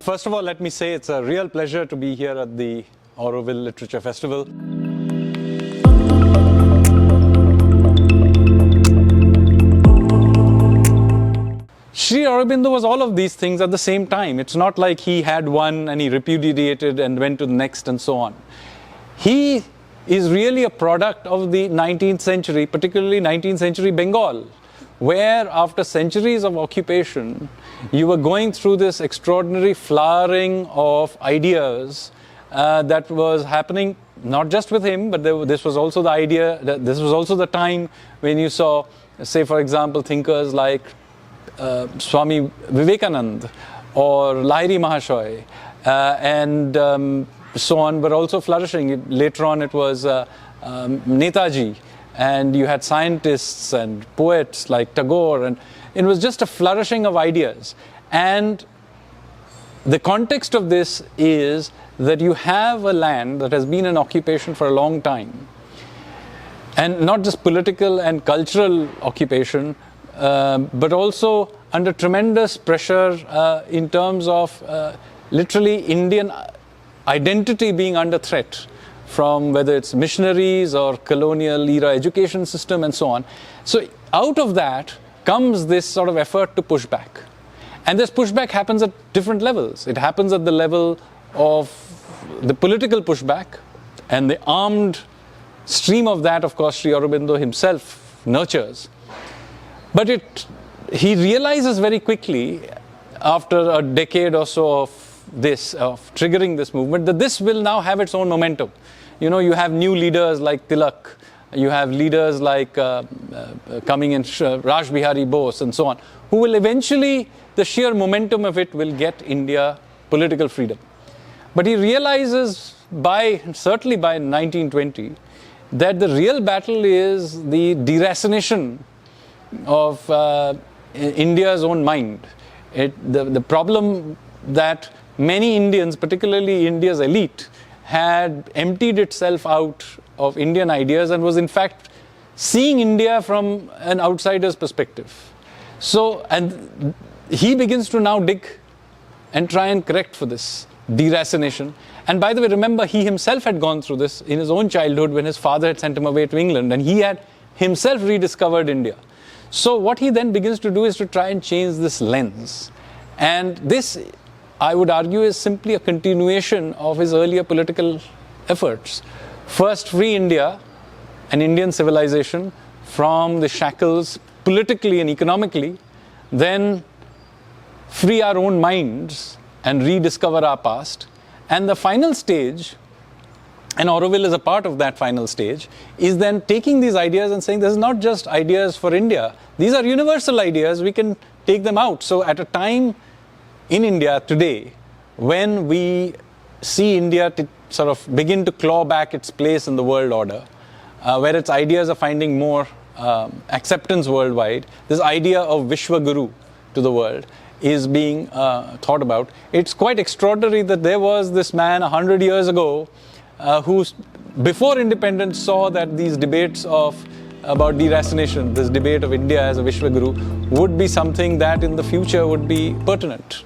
First of all, let me say it's a real pleasure to be here at the Auroville Literature Festival. Sri Aurobindo was all of these things at the same time. It's not like he had one and he repudiated and went to the next and so on. He is really a product of the 19th century, particularly 19th century Bengal, where after centuries of occupation, you were going through this extraordinary flowering of ideas that was happening not just with him, but this was also the idea, this was also the time when you saw, say for example, thinkers like Swami Vivekanand or Lahiri Mahashoy and so on were also flourishing. Later on it was Netaji, and you had scientists and poets like Tagore, and it was just a flourishing of ideas. And the context of this is that you have a land that has been in occupation for a long time, and not just political and cultural occupation, but also under tremendous pressure in terms of literally Indian identity being under threat from whether it's missionaries or colonial era education system and so on. So out of that comes this sort of effort to push back. And this pushback happens at different levels. It happens at the level of the political pushback, and the armed stream of that, of course, Sri Aurobindo himself nurtures. But he realizes very quickly, after a decade or so of triggering this movement, that this will now have its own momentum. You know, you have new leaders like Tilak, you have leaders like coming in Raj Bihari Bose and so on, who will eventually, the sheer momentum of it will get India political freedom. But he realizes certainly by 1920, that the real battle is the deracination of India's own mind. The problem that many Indians, particularly India's elite, had emptied itself out of Indian ideas and was in fact seeing India from an outsider's perspective. So, and he begins to now dig and try and correct for this deracination. And by the way, remember, he himself had gone through this in his own childhood when his father had sent him away to England, and he had himself rediscovered India. So what he then begins to do is to try and change this lens. And this, I would argue, is simply a continuation of his earlier political efforts. First, free India and Indian civilization from the shackles politically and economically, then free our own minds and rediscover our past. And the final stage, and Auroville is a part of that final stage, is then taking these ideas and saying, this is not just ideas for India. These are universal ideas, we can take them out. So at a time in India today, when we see India to sort of begin to claw back its place in the world order, where its ideas are finding more acceptance worldwide, this idea of Vishwa Guru to the world is being thought about. It's quite extraordinary that there was this man 100 years ago who, before independence, saw that these debates about deracination, this debate of India as a Vishwa Guru, would be something that in the future would be pertinent.